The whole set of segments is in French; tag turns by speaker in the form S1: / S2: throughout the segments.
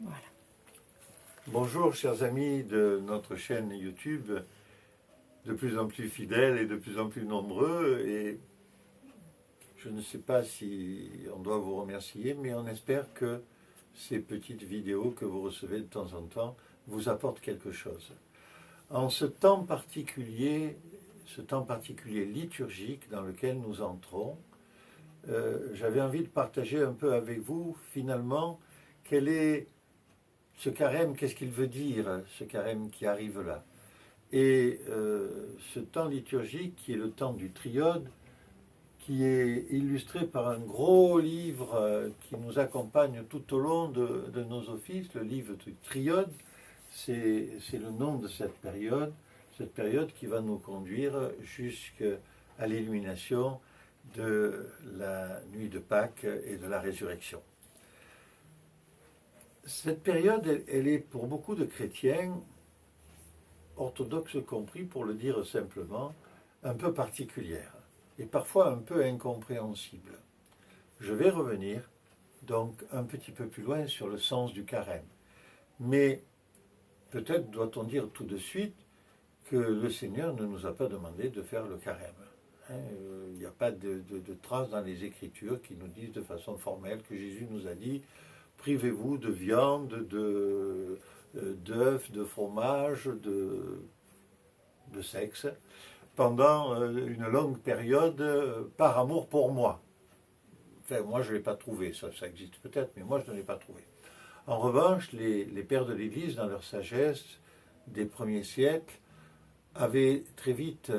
S1: Voilà.
S2: Bonjour chers amis de notre chaîne YouTube, de plus en plus fidèles et de plus en plus nombreux, et je ne sais pas si on doit vous remercier, mais on espère que ces petites vidéos que vous recevez de temps en temps vous apportent quelque chose. En ce temps particulier liturgique dans lequel nous entrons, j'avais envie de partager un peu avec vous finalement quel est ce carême, qu'est-ce qu'il veut dire, ce carême qui arrive là. Et ce temps liturgique qui est le temps du triode, qui est illustré par un gros livre qui nous accompagne tout au long de nos offices, le livre du triode, c'est le nom de cette période qui va nous conduire jusqu'à l'illumination de la nuit de Pâques et de la résurrection. Cette période, elle est pour beaucoup de chrétiens, orthodoxes compris pour le dire simplement, un peu particulière et parfois un peu incompréhensible. Je vais revenir donc un petit peu plus loin sur le sens du carême. Mais peut-être doit-on dire tout de suite que le Seigneur ne nous a pas demandé de faire le carême. Il n'y a pas de traces dans les Écritures qui nous disent de façon formelle que Jésus nous a dit « privez-vous de viande, d'œufs, de fromage, de sexe » pendant une longue période par amour pour moi. Enfin, moi, je ne l'ai pas trouvé, ça existe peut-être, mais moi, je ne l'ai pas trouvé. En revanche, les pères de l'Église, dans leur sagesse des premiers siècles, avaient très vite,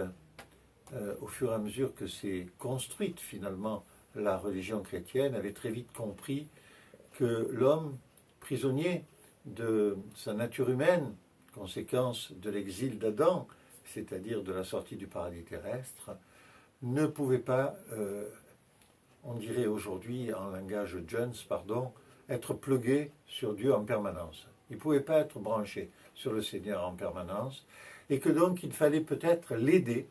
S2: au fur et à mesure que s'est construite finalement la religion chrétienne, avaient très vite compris que l'homme, prisonnier de sa nature humaine, conséquence de l'exil d'Adam, c'est-à-dire de la sortie du paradis terrestre, ne pouvait pas, on dirait aujourd'hui en langage Jones, être plugué sur Dieu en permanence. Il ne pouvait pas être branché sur le Seigneur en permanence, et que donc il fallait peut-être l'aider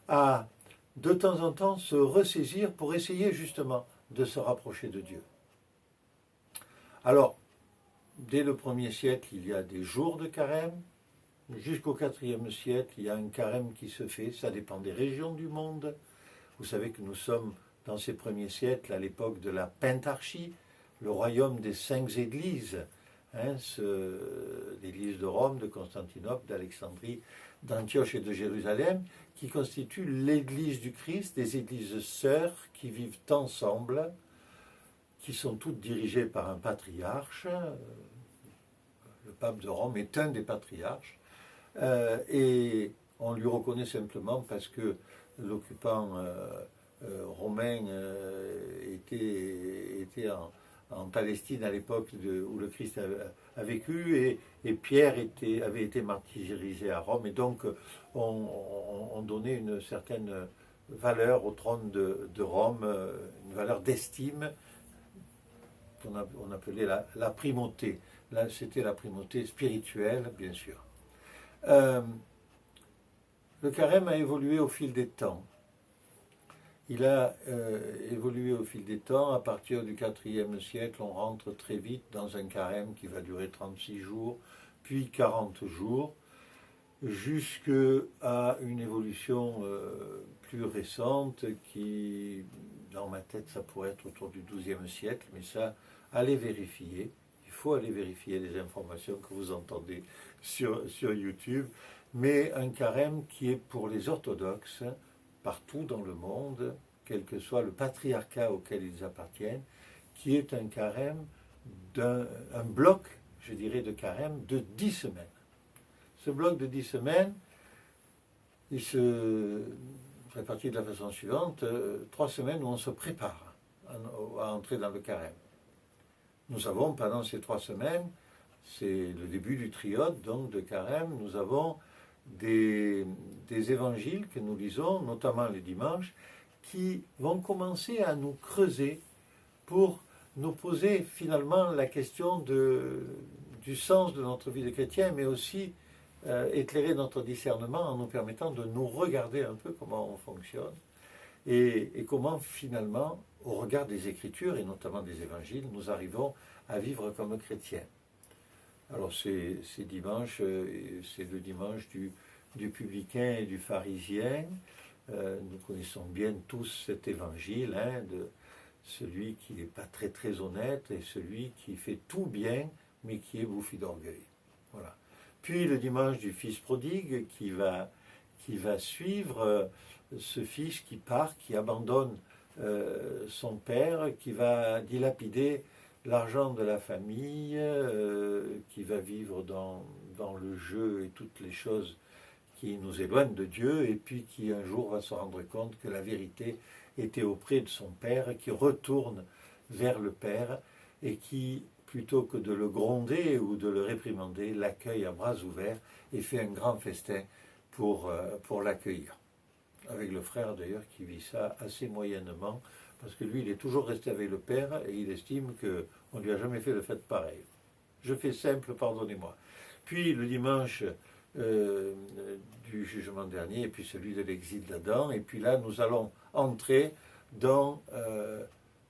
S2: à, de temps en temps, se ressaisir pour essayer justement de se rapprocher de Dieu. Alors, dès le 1er siècle, il y a des jours de carême. Jusqu'au 4e siècle, il y a un carême qui se fait, ça dépend des régions du monde. Vous savez que nous sommes dans ces premiers siècles à l'époque de la Pentarchie, le royaume des 5 églises, l'église de Rome, de Constantinople, d'Alexandrie, d'Antioche et de Jérusalem, qui constituent l'église du Christ, des églises sœurs qui vivent ensemble, qui sont toutes dirigées par un patriarche. Le pape de Rome est un des patriarches. Et on lui reconnaît simplement parce que l'occupant romain était en Palestine à l'époque où le Christ a vécu, et Pierre avait été martyrisé à Rome, et donc on donnait une certaine valeur au trône de Rome, une valeur d'estime qu'on appelait la primauté. Là, c'était la primauté spirituelle, bien sûr. Le carême a évolué au fil des temps. Il a évolué au fil des temps. À partir du 4e siècle, on rentre très vite dans un carême qui va durer 36 jours, puis 40 jours, jusqu'à une évolution plus récente qui, dans ma tête, ça pourrait être autour du 12e siècle, mais ça, allez vérifier. Il faut aller vérifier les informations que vous entendez sur YouTube, mais un carême qui est pour les orthodoxes, partout dans le monde, quel que soit le patriarcat auquel ils appartiennent, qui est un carême, un bloc, je dirais, de carême de 10 semaines. Ce bloc de 10 semaines, il se répartit de la façon suivante, 3 semaines où on se prépare à entrer dans le carême. Nous avons, pendant ces 3 semaines, c'est le début du triode, donc de carême, nous avons des évangiles que nous lisons, notamment les dimanches, qui vont commencer à nous creuser pour nous poser finalement la question du sens de notre vie de chrétien, mais aussi éclairer notre discernement en nous permettant de nous regarder un peu comment on fonctionne et comment finalement, au regard des Écritures et notamment des évangiles, nous arrivons à vivre comme chrétiens. Alors c'est dimanche, c'est le dimanche du publicain et du pharisien. Nous connaissons bien tous cet évangile, hein, de celui qui n'est pas très très honnête et celui qui fait tout bien mais qui est bouffi d'orgueil. Voilà. Puis le dimanche du fils prodigue qui va suivre ce fils qui part, qui abandonne son père, qui va dilapider l'argent de la famille, qui va vivre dans le jeu et toutes les choses qui nous éloignent de Dieu, et puis qui un jour va se rendre compte que la vérité était auprès de son père, qui retourne vers le père, et qui, plutôt que de le gronder ou de le réprimander, l'accueille à bras ouverts et fait un grand festin pour l'accueillir. Avec le frère d'ailleurs qui vit ça assez moyennement, parce que lui il est toujours resté avec le père et il estime qu'on ne lui a jamais fait de fête pareille. Je fais simple, pardonnez-moi. Puis le dimanche du jugement dernier, et puis celui de l'exil d'Adam, et puis là nous allons entrer dans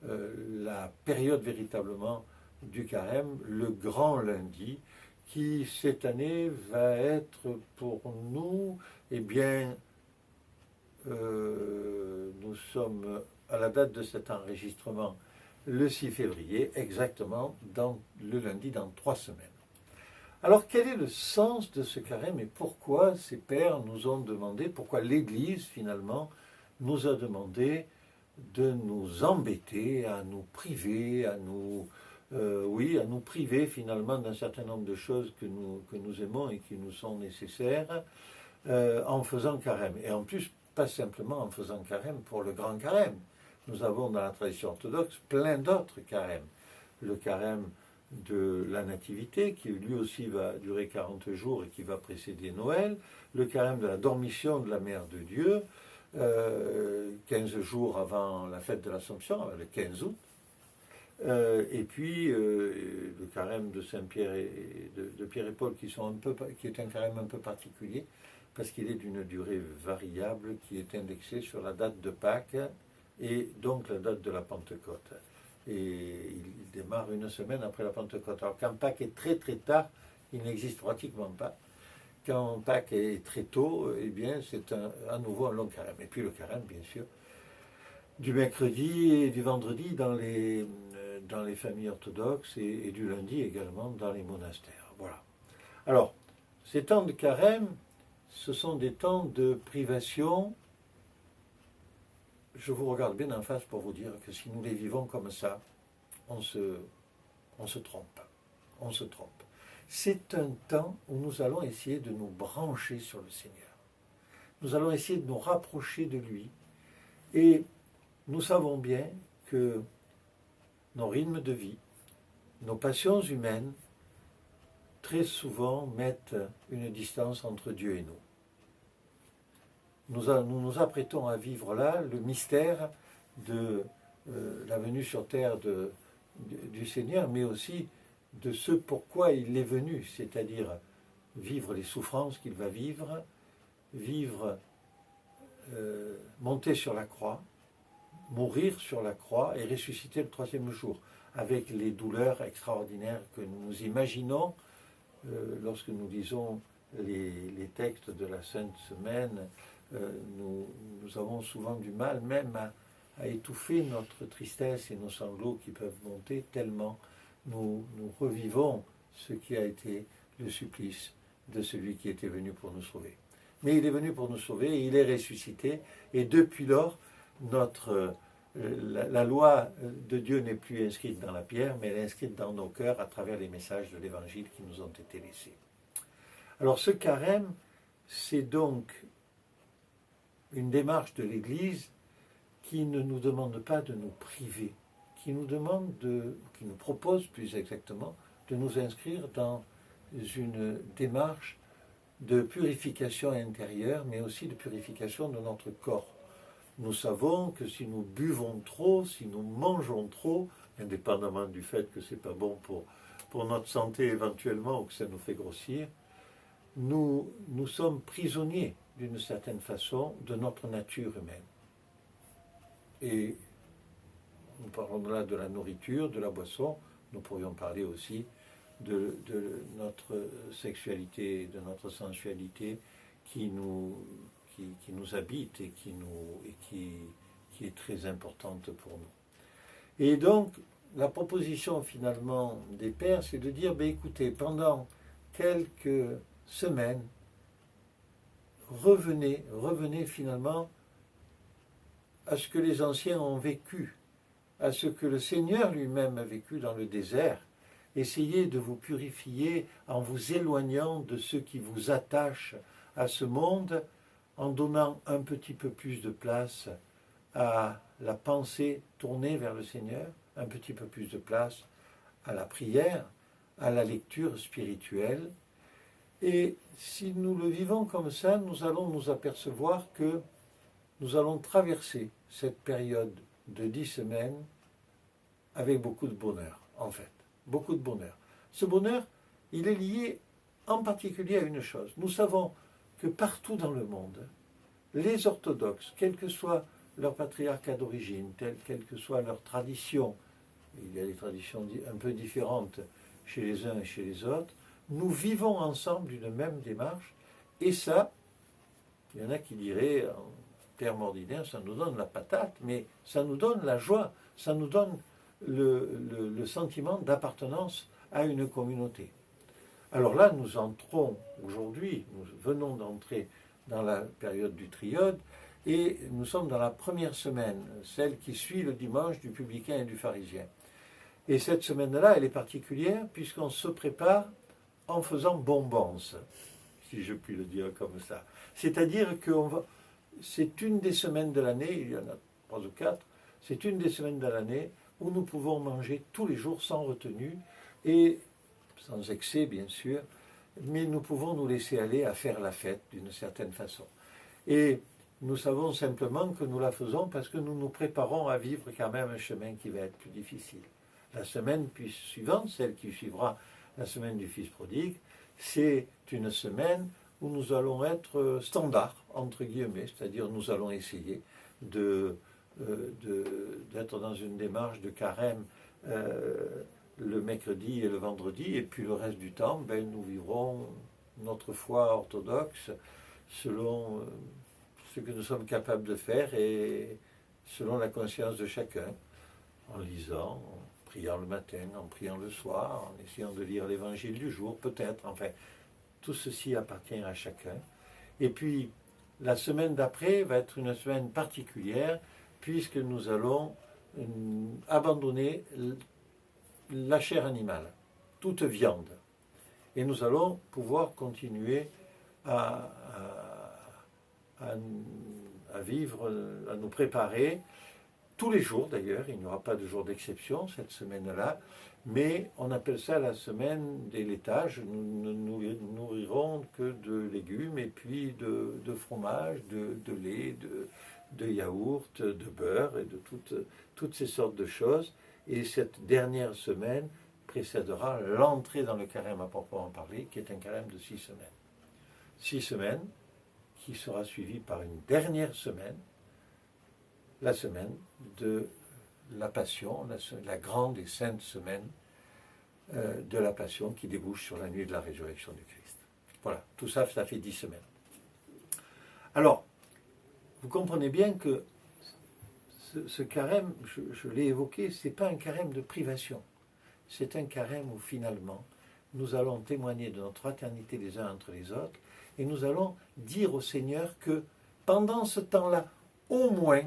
S2: la période véritablement du carême, le grand lundi, qui cette année va être pour nous, eh bien, nous sommes à la date de cet enregistrement le 6 février, exactement le lundi dans 3 semaines. Alors quel est le sens de ce carême et pourquoi ces pères nous ont demandé, pourquoi l'Église finalement nous a demandé de nous embêter, à nous priver, à nous priver finalement d'un certain nombre de choses que nous aimons et qui nous sont nécessaires en faisant carême. Et en plus, pas simplement en faisant carême pour le grand carême. Nous avons dans la tradition orthodoxe plein d'autres carèmes. Le carême de la Nativité, qui lui aussi va durer 40 jours et qui va précéder Noël. Le carême de la dormition de la Mère de Dieu, 15 jours avant la fête de l'Assomption, le 15 août. Et puis le carême de Saint-Pierre et de Pierre et Paul, qui est un carême un peu particulier, parce qu'il est d'une durée variable, qui est indexé sur la date de Pâques et donc la date de la Pentecôte. Et il démarre une semaine après la Pentecôte. Alors quand Pâques est très très tard, il n'existe pratiquement pas. Quand Pâques est très tôt, eh bien c'est à nouveau un long carême. Et puis le carême, bien sûr, du mercredi et du vendredi dans les familles orthodoxes et du lundi également dans les monastères. Voilà. Alors, ces temps de carême, ce sont des temps de privation. Je vous regarde bien en face pour vous dire que si nous les vivons comme ça, on se trompe. On se trompe. C'est un temps où nous allons essayer de nous brancher sur le Seigneur. Nous allons essayer de nous rapprocher de lui. Et nous savons bien que nos rythmes de vie, nos passions humaines, très souvent mettent une distance entre Dieu et nous. Nous nous apprêtons à vivre là le mystère de la venue sur terre du Seigneur, mais aussi de ce pourquoi il est venu, c'est-à-dire vivre les souffrances qu'il va vivre, monter sur la croix, mourir sur la croix et ressusciter le 3e jour, avec les douleurs extraordinaires que nous imaginons lorsque nous lisons les textes de la Sainte Semaine. Nous avons souvent du mal même à étouffer notre tristesse et nos sanglots qui peuvent monter tellement nous revivons ce qui a été le supplice de celui qui était venu pour nous sauver. Mais il est venu pour nous sauver et il est ressuscité, et depuis lors, la loi de Dieu n'est plus inscrite dans la pierre, mais elle est inscrite dans nos cœurs à travers les messages de l'Évangile qui nous ont été laissés. Alors ce carême, c'est donc une démarche de l'Église qui ne nous demande pas de nous priver, qui nous propose plus exactement de nous inscrire dans une démarche de purification intérieure, mais aussi de purification de notre corps. Nous savons que si nous buvons trop, si nous mangeons trop, indépendamment du fait que ce n'est pas bon pour notre santé éventuellement ou que ça nous fait grossir, nous sommes prisonniers d'une certaine façon de notre nature humaine. Et nous parlons là de la nourriture, de la boisson, nous pourrions parler aussi de notre sexualité, de notre sensualité qui nous habite et qui est très importante pour nous. Et donc, la proposition finalement des pères, c'est de dire, ben, écoutez, pendant quelques semaines, revenez finalement à ce que les anciens ont vécu, à ce que le Seigneur lui-même a vécu dans le désert. Essayez de vous purifier en vous éloignant de ce qui vous attache à ce monde, en donnant un petit peu plus de place à la pensée tournée vers le Seigneur, un petit peu plus de place à la prière, à la lecture spirituelle. Et si nous le vivons comme ça, nous allons nous apercevoir que nous allons traverser cette période de 10 semaines avec beaucoup de bonheur, en fait. Beaucoup de bonheur. Ce bonheur, il est lié en particulier à une chose. Nous savons que partout dans le monde, les orthodoxes, quel que soit leur patriarcat d'origine, quelle que soit leur tradition, il y a des traditions un peu différentes chez les uns et chez les autres, nous vivons ensemble d'une même démarche, et ça, il y en a qui diraient, en termes ordinaires, ça nous donne la patate, mais ça nous donne la joie, ça nous donne le sentiment d'appartenance à une communauté. Alors là, nous entrons aujourd'hui, nous venons d'entrer dans la période du triode, et nous sommes dans la première semaine, celle qui suit le dimanche du publicain et du pharisien. Et cette semaine-là, elle est particulière puisqu'on se prépare en faisant bonbons, si je puis le dire comme ça. C'est-à-dire que c'est une des semaines de l'année, il y en a 3 ou 4, c'est une des semaines de l'année où nous pouvons manger tous les jours sans retenue et sans excès bien sûr, mais nous pouvons nous laisser aller à faire la fête d'une certaine façon. Et nous savons simplement que nous la faisons parce que nous nous préparons à vivre quand même un chemin qui va être plus difficile. La semaine suivante, celle qui suivra la semaine du Fils prodigue, c'est une semaine où nous allons être standards, entre guillemets, c'est-à-dire nous allons essayer d'être dans une démarche de carême le mercredi et le vendredi, et puis le reste du temps, nous vivrons notre foi orthodoxe selon ce que nous sommes capables de faire et selon la conscience de chacun, en lisant, en priant le matin, en priant le soir, en essayant de lire l'évangile du jour, peut-être, enfin, tout ceci appartient à chacun. Et puis, la semaine d'après va être une semaine particulière, puisque nous allons abandonner la chair animale, toute viande. Et nous allons pouvoir continuer à vivre, à nous préparer, tous les jours d'ailleurs, il n'y aura pas de jour d'exception cette semaine-là, mais on appelle ça la semaine des laitages. Nous ne nous nourrirons que de légumes et puis de fromage, de lait, de yaourt, de beurre et de toutes ces sortes de choses. Et cette dernière semaine précédera l'entrée dans le carême à proprement parler, qui est un carême de 6 semaines. 6 semaines qui sera suivie par une dernière semaine, la semaine de la Passion, la grande et sainte semaine de la Passion qui débouche sur la nuit de la résurrection du Christ. Voilà, tout ça, ça fait 10 semaines. Alors, vous comprenez bien que ce carême, je l'ai évoqué, ce n'est pas un carême de privation. C'est un carême où finalement, nous allons témoigner de notre fraternité les uns entre les autres et nous allons dire au Seigneur que pendant ce temps-là, au moins,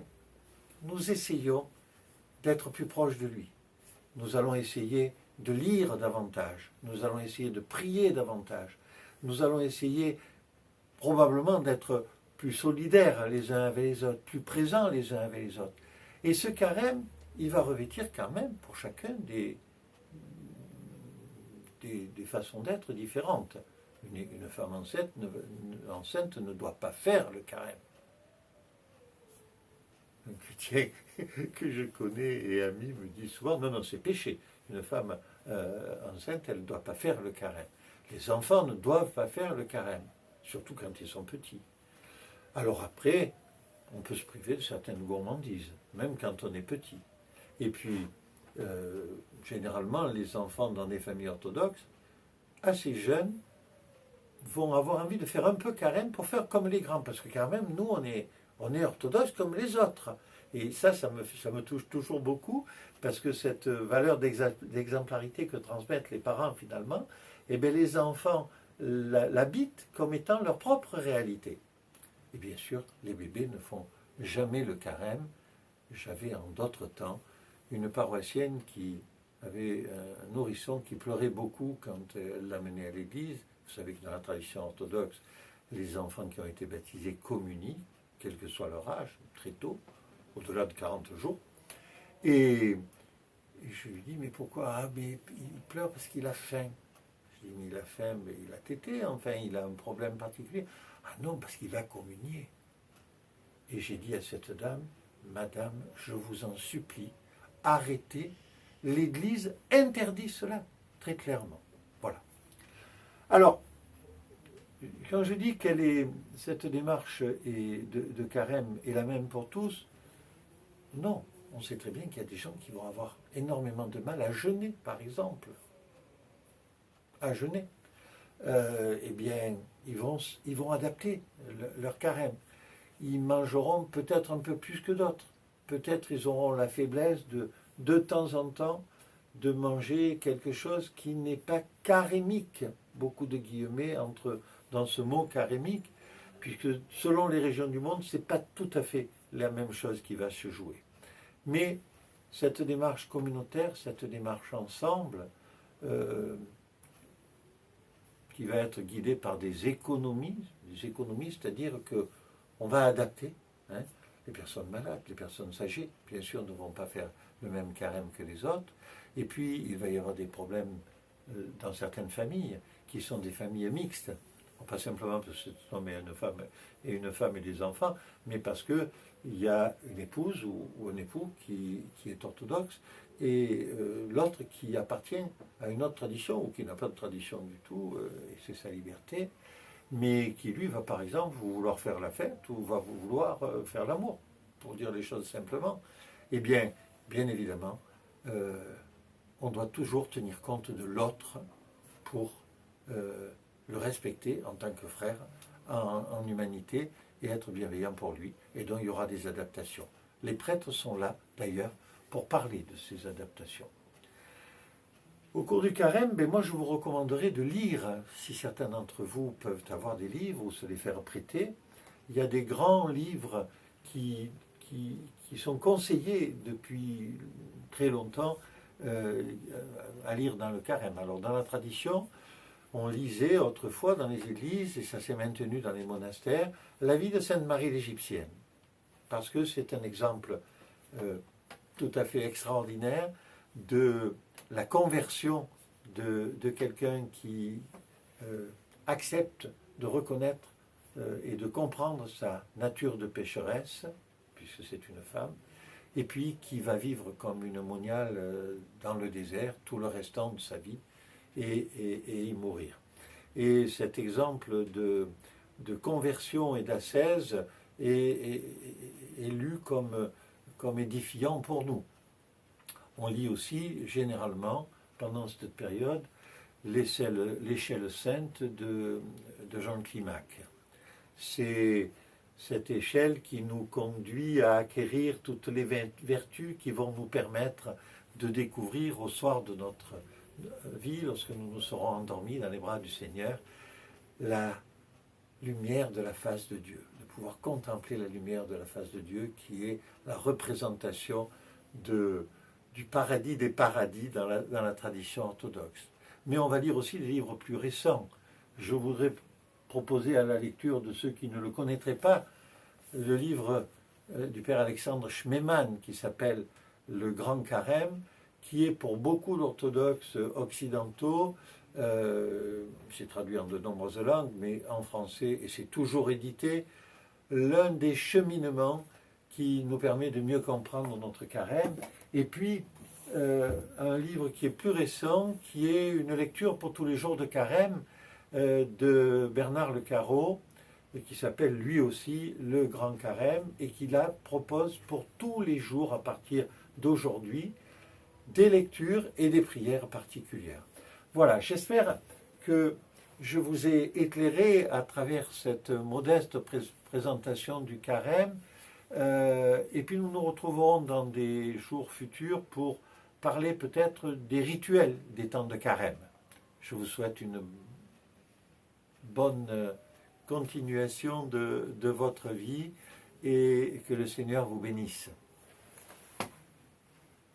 S2: nous essayons d'être plus proches de lui. Nous allons essayer de lire davantage. Nous allons essayer de prier davantage. Nous allons essayer probablement d'être plus solidaires les uns avec les autres, plus présents les uns avec les autres. Et ce carême, il va revêtir quand même pour chacun des façons d'être différentes. Une femme enceinte ne doit pas faire le carême. Un chrétien que je connais et ami me dit souvent, non, c'est péché. Une femme enceinte, elle ne doit pas faire le carême. Les enfants ne doivent pas faire le carême, surtout quand ils sont petits. Alors après, on peut se priver de certaines gourmandises, même quand on est petit. Et puis, généralement, les enfants dans des familles orthodoxes, assez jeunes, vont avoir envie de faire un peu carême pour faire comme les grands. Parce que quand même, nous, on est orthodoxes comme les autres. Et ça me touche toujours beaucoup, parce que cette valeur d'exemplarité que transmettent les parents, finalement, eh bien, les enfants l'habitent comme étant leur propre réalité. Et bien sûr, les bébés ne font jamais le carême. J'avais en d'autres temps une paroissienne qui avait un nourrisson qui pleurait beaucoup quand elle l'amenait à l'église. Vous savez que dans la tradition orthodoxe, les enfants qui ont été baptisés communient, quel que soit leur âge, très tôt, au-delà de 40 jours. Et je lui dis, mais pourquoi? Ah, mais il pleure parce qu'il a faim. Je dis, mais il a faim, mais il a tété, enfin, il a un problème particulier. Ah non, parce qu'il va communier. Et j'ai dit à cette dame, Madame, je vous en supplie, arrêtez, l'Église interdit cela, très clairement. Voilà. Alors, quand je dis cette démarche de carême est la même pour tous, non, on sait très bien qu'il y a des gens qui vont avoir énormément de mal à jeûner, par exemple. À jeûner. Eh bien, ils vont adapter leur carême. Ils mangeront peut-être un peu plus que d'autres. Peut-être ils auront la faiblesse de temps en temps, de manger quelque chose qui n'est pas carémique. Beaucoup de guillemets dans ce mot carémique, puisque selon les régions du monde, ce n'est pas tout à fait la même chose qui va se jouer. Mais cette démarche communautaire, cette démarche ensemble, qui va être guidée par des économies, c'est-à-dire qu'on va adapter, hein, les personnes malades, les personnes âgées, bien sûr, ne vont pas faire le même carême que les autres. Et puis, il va y avoir des problèmes dans certaines familles, qui sont des familles mixtes. Pas simplement parce que c'est un homme et une femme et des enfants, mais parce qu'il y a une épouse ou un époux qui est orthodoxe et l'autre qui appartient à une autre tradition ou qui n'a pas de tradition du tout, et c'est sa liberté, mais qui lui va par exemple vouloir faire la fête ou va vouloir faire l'amour, pour dire les choses simplement. Eh bien, bien évidemment, on doit toujours tenir compte de l'autre pour le respecter en tant que frère, en humanité, et être bienveillant pour lui. Et donc il y aura des adaptations. Les prêtres sont là, d'ailleurs, pour parler de ces adaptations. Au cours du carême, moi je vous recommanderais de lire, si certains d'entre vous peuvent avoir des livres ou se les faire prêter. Il y a des grands livres qui sont conseillés depuis très longtemps à lire dans le carême. Alors dans la tradition, on lisait autrefois dans les églises, et ça s'est maintenu dans les monastères, la vie de Sainte Marie l'Égyptienne. Parce que c'est un exemple tout à fait extraordinaire de la conversion de quelqu'un qui accepte de reconnaître et de comprendre sa nature de pécheresse, puisque c'est une femme, et puis qui va vivre comme une moniale dans le désert tout le restant de sa vie, et y mourir. Et cet exemple de conversion et d'ascèse est lu comme édifiant pour nous. On lit aussi, généralement, pendant cette période, l'échelle sainte de Jean Climac. C'est cette échelle qui nous conduit à acquérir toutes les vertus qui vont nous permettre de découvrir au soir de notre vie, lorsque nous nous serons endormis dans les bras du Seigneur, la lumière de la face de Dieu, de pouvoir contempler la lumière de la face de Dieu qui est la représentation du paradis des paradis dans la tradition orthodoxe. Mais on va lire aussi des livres plus récents. Je voudrais proposer à la lecture de ceux qui ne le connaîtraient pas le livre du père Alexandre Schmemann qui s'appelle Le Grand Carême, qui est pour beaucoup d'orthodoxes occidentaux, c'est traduit en de nombreuses langues, mais en français, et c'est toujours édité, l'un des cheminements qui nous permet de mieux comprendre notre carême. Et puis, un livre qui est plus récent, qui est une lecture pour tous les jours de carême de Bernard Le Carreau, qui s'appelle lui aussi Le Grand Carême, et qui là propose pour tous les jours à partir d'aujourd'hui des lectures et des prières particulières. Voilà, j'espère que je vous ai éclairé à travers cette modeste présentation du carême. Et puis nous nous retrouverons dans des jours futurs pour parler peut-être des rituels des temps de carême. Je vous souhaite une bonne continuation de votre vie et que le Seigneur vous bénisse.